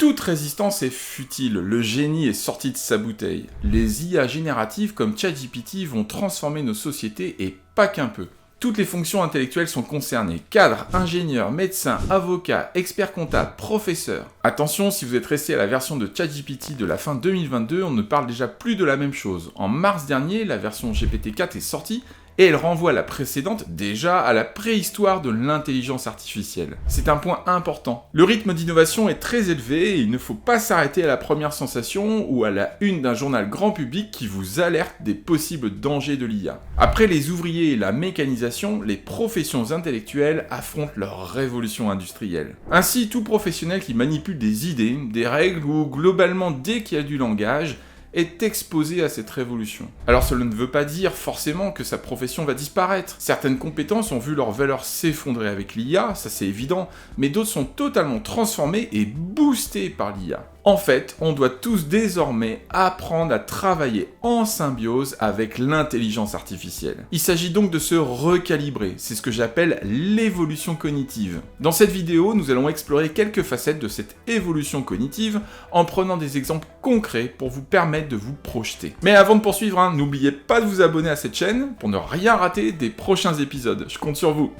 Toute résistance est futile, le génie est sorti de sa bouteille. Les IA génératives comme ChatGPT vont transformer nos sociétés et pas qu'un peu. Toutes les fonctions intellectuelles sont concernées. Cadres, ingénieurs, médecins, avocats, experts comptables, professeurs. Attention, si vous êtes resté à la version de ChatGPT de la fin 2022, on ne parle déjà plus de la même chose. En mars dernier, la version GPT-4 est sortie et elle renvoie la précédente déjà à la préhistoire de l'intelligence artificielle. C'est un point important. Le rythme d'innovation est très élevé et il ne faut pas s'arrêter à la première sensation ou à la une d'un journal grand public qui vous alerte des possibles dangers de l'IA. Après les ouvriers et la mécanisation, les professions intellectuelles affrontent leur révolution industrielle. Ainsi, tout professionnel qui manipule des idées, des règles ou globalement dès qu'il y a du langage, est exposé à cette révolution. Alors cela ne veut pas dire forcément que sa profession va disparaître. Certaines compétences ont vu leur valeur s'effondrer avec l'IA, ça c'est évident, mais d'autres sont totalement transformées et boostées par l'IA. En fait, on doit tous désormais apprendre à travailler en symbiose avec l'intelligence artificielle. Il s'agit donc de se recalibrer, c'est ce que j'appelle l'évolution cognitive. Dans cette vidéo, nous allons explorer quelques facettes de cette évolution cognitive en prenant des exemples concrets pour vous permettre de vous projeter. Mais avant de poursuivre, n'oubliez pas de vous abonner à cette chaîne pour ne rien rater des prochains épisodes. Je compte sur vous.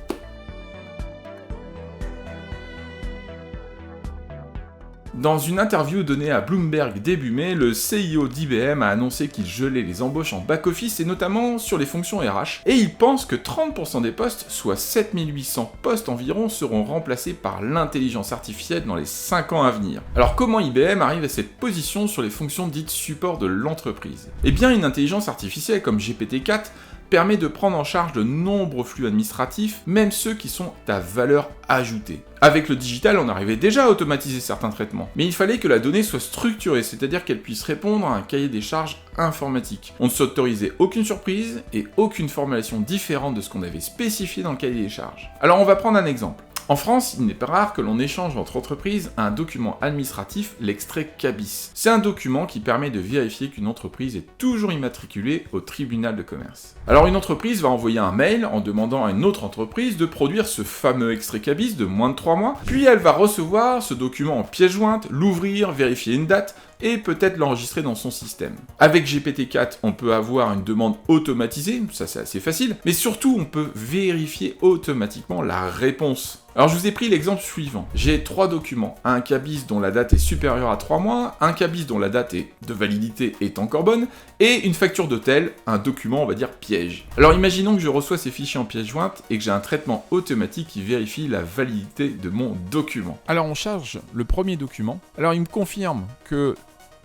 Dans une interview donnée à Bloomberg début mai, le CEO d'IBM a annoncé qu'il gelait les embauches en back-office et notamment sur les fonctions RH, et il pense que 30% des postes, soit 7800 postes environ, seront remplacés par l'intelligence artificielle dans les 5 ans à venir. Alors comment IBM arrive à cette position sur les fonctions dites support de l'entreprise ? Eh bien une intelligence artificielle comme GPT-4 permet de prendre en charge de nombreux flux administratifs, même ceux qui sont à valeur ajoutée. Avec le digital, on arrivait déjà à automatiser certains traitements, mais il fallait que la donnée soit structurée, c'est-à-dire qu'elle puisse répondre à un cahier des charges informatique. On ne s'autorisait aucune surprise et aucune formulation différente de ce qu'on avait spécifié dans le cahier des charges. Alors on va prendre un exemple. En France, il n'est pas rare que l'on échange entre entreprises un document administratif, l'extrait CABIS. C'est un document qui permet de vérifier qu'une entreprise est toujours immatriculée au tribunal de commerce. Alors une entreprise va envoyer un mail en demandant à une autre entreprise de produire ce fameux extrait CABIS de moins de 3 mois, puis elle va recevoir ce document en pièce jointe, l'ouvrir, vérifier une date, et peut-être l'enregistrer dans son système. Avec GPT-4, on peut avoir une demande automatisée, ça c'est assez facile, mais surtout on peut vérifier automatiquement la réponse. Alors je vous ai pris l'exemple suivant. J'ai 3 documents, un CABIS dont la date est supérieure à 3 mois, un CABIS dont la date de validité est encore bonne, et une facture d'hôtel, un document on va dire piège. Alors imaginons que je reçois ces fichiers en pièce jointe et que j'ai un traitement automatique qui vérifie la validité de mon document. Alors on charge le premier document, alors il me confirme que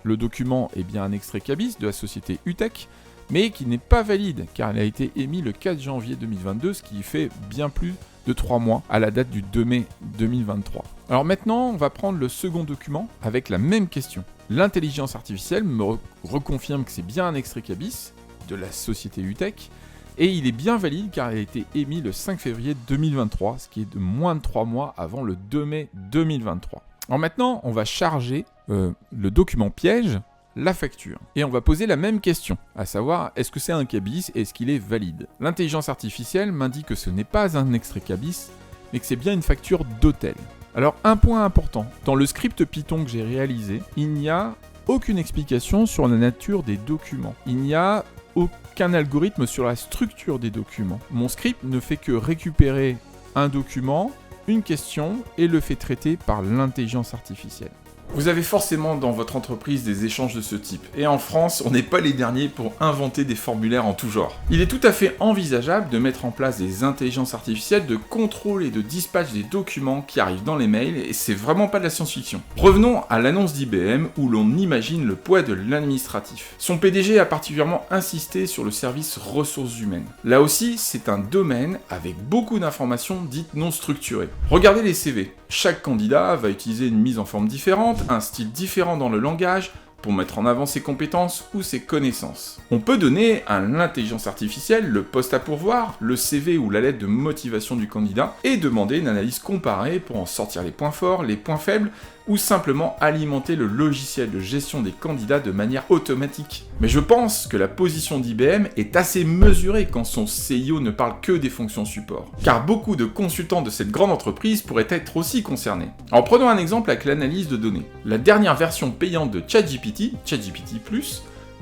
le document est bien un extrait CABIS de la société UTEC, mais qui n'est pas valide car il a été émis le 4 janvier 2022, ce qui fait bien plus de 3 mois à la date du 2 mai 2023. Alors maintenant, on va prendre le second document avec la même question. L'intelligence artificielle me reconfirme que c'est bien un extrait CABIS de la société UTEC, et il est bien valide car il a été émis le 5 février 2023, ce qui est de moins de 3 mois avant le 2 mai 2023. Alors maintenant, on va charger le document piège, la facture. Et on va poser la même question, à savoir, est-ce que c'est un CABIS et est-ce qu'il est valide ? L'intelligence artificielle m'indique que ce n'est pas un extrait CABIS, mais que c'est bien une facture d'hôtel. Alors un point important, dans le script Python que j'ai réalisé, il n'y a aucune explication sur la nature des documents. Il n'y a aucun algorithme sur la structure des documents. Mon script ne fait que récupérer un document, une question et le fait traiter par l'intelligence artificielle. Vous avez forcément dans votre entreprise des échanges de ce type, et en France, on n'est pas les derniers pour inventer des formulaires en tout genre. Il est tout à fait envisageable de mettre en place des intelligences artificielles de contrôle et de dispatch des documents qui arrivent dans les mails, et c'est vraiment pas de la science-fiction. Revenons à l'annonce d'IBM où l'on imagine le poids de l'administratif. Son PDG a particulièrement insisté sur le service ressources humaines. Là aussi, c'est un domaine avec beaucoup d'informations dites non structurées. Regardez les CV. Chaque candidat va utiliser une mise en forme différente, un style différent dans le langage, pour mettre en avant ses compétences ou ses connaissances. On peut donner à l'intelligence artificielle le poste à pourvoir, le CV ou la lettre de motivation du candidat, et demander une analyse comparée pour en sortir les points forts, les points faibles, ou simplement alimenter le logiciel de gestion des candidats de manière automatique. Mais je pense que la position d'IBM est assez mesurée quand son CIO ne parle que des fonctions support. Car beaucoup de consultants de cette grande entreprise pourraient être aussi concernés. En prenant un exemple avec l'analyse de données. La dernière version payante de ChatGPT, ChatGPT+,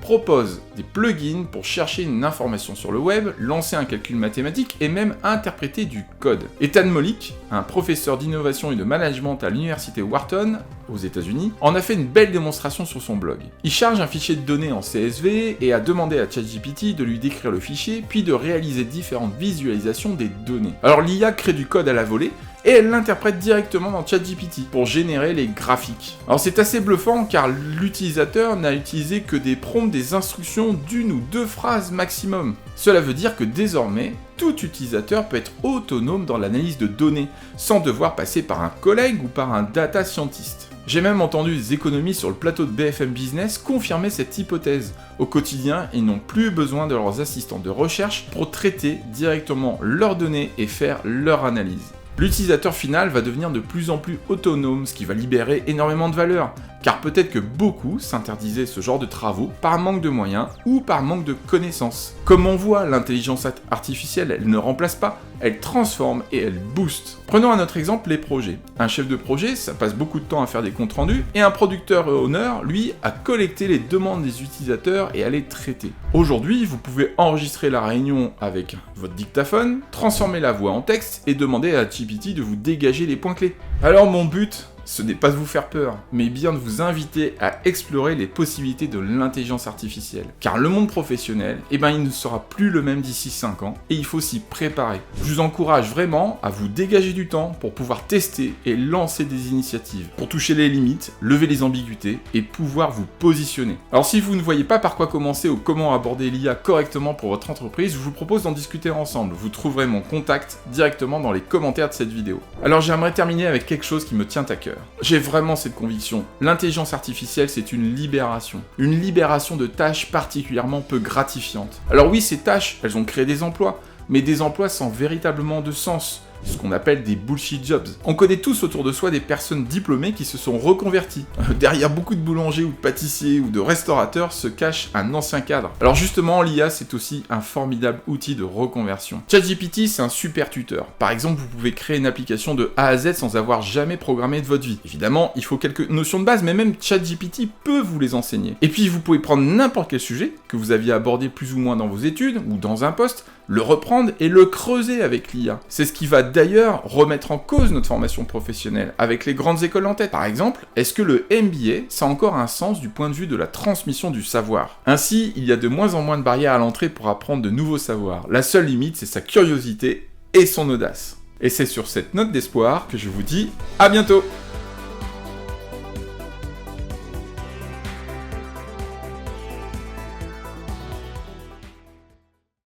propose des plugins pour chercher une information sur le web, lancer un calcul mathématique et même interpréter du code. Ethan Mollick, un professeur d'innovation et de management à l'université Wharton, aux États-Unis, en a fait une belle démonstration sur son blog. Il charge un fichier de données en CSV et a demandé à ChatGPT de lui décrire le fichier, puis de réaliser différentes visualisations des données. Alors l'IA crée du code à la volée, et elle l'interprète directement dans ChatGPT pour générer les graphiques. Alors c'est assez bluffant car l'utilisateur n'a utilisé que des prompts, des instructions d'une ou deux phrases maximum. Cela veut dire que désormais, tout utilisateur peut être autonome dans l'analyse de données, sans devoir passer par un collègue ou par un data scientist. J'ai même entendu des économistes sur le plateau de BFM Business confirmer cette hypothèse. Au quotidien, ils n'ont plus besoin de leurs assistants de recherche pour traiter directement leurs données et faire leur analyse. L'utilisateur final va devenir de plus en plus autonome, ce qui va libérer énormément de valeur, car peut-être que beaucoup s'interdisaient ce genre de travaux par manque de moyens ou par manque de connaissances. Comme on voit, l'intelligence artificielle, elle ne remplace pas, elle transforme et elle booste. Prenons un autre exemple, les projets. Un chef de projet, ça passe beaucoup de temps à faire des comptes rendus, et un producteur owner, lui, à collecter les demandes des utilisateurs et à les traiter. Aujourd'hui, vous pouvez enregistrer la réunion avec votre dictaphone, transformer la voix en texte et demander à GPT de vous dégager les points clés. Alors mon but, ce n'est pas de vous faire peur, mais bien de vous inviter à explorer les possibilités de l'intelligence artificielle. Car le monde professionnel, il ne sera plus le même d'ici 5 ans, et il faut s'y préparer. Je vous encourage vraiment à vous dégager du temps pour pouvoir tester et lancer des initiatives, pour toucher les limites, lever les ambiguïtés, et pouvoir vous positionner. Alors si vous ne voyez pas par quoi commencer ou comment aborder l'IA correctement pour votre entreprise, je vous propose d'en discuter ensemble. Vous trouverez mon contact directement dans les commentaires de cette vidéo. Alors j'aimerais terminer avec quelque chose qui me tient à cœur. J'ai vraiment cette conviction. L'intelligence artificielle, c'est une libération. Une libération de tâches particulièrement peu gratifiantes. Alors oui, ces tâches, elles ont créé des emplois, mais des emplois sans véritablement de sens. Ce qu'on appelle des bullshit jobs. On connaît tous autour de soi des personnes diplômées qui se sont reconverties. Derrière beaucoup de boulangers ou de pâtissiers ou de restaurateurs se cache un ancien cadre. Alors justement, l'IA, c'est aussi un formidable outil de reconversion. ChatGPT, c'est un super tuteur. Par exemple, vous pouvez créer une application de A à Z sans avoir jamais programmé de votre vie. Évidemment, il faut quelques notions de base, mais même ChatGPT peut vous les enseigner. Et puis, vous pouvez prendre n'importe quel sujet que vous aviez abordé plus ou moins dans vos études ou dans un poste, le reprendre et le creuser avec l'IA. C'est ce qui va d'ailleurs remettre en cause notre formation professionnelle, avec les grandes écoles en tête. Par exemple, est-ce que le MBA, ça a encore un sens du point de vue de la transmission du savoir? Ainsi, il y a de moins en moins de barrières à l'entrée pour apprendre de nouveaux savoirs. La seule limite, c'est sa curiosité et son audace. Et c'est sur cette note d'espoir que je vous dis à bientôt!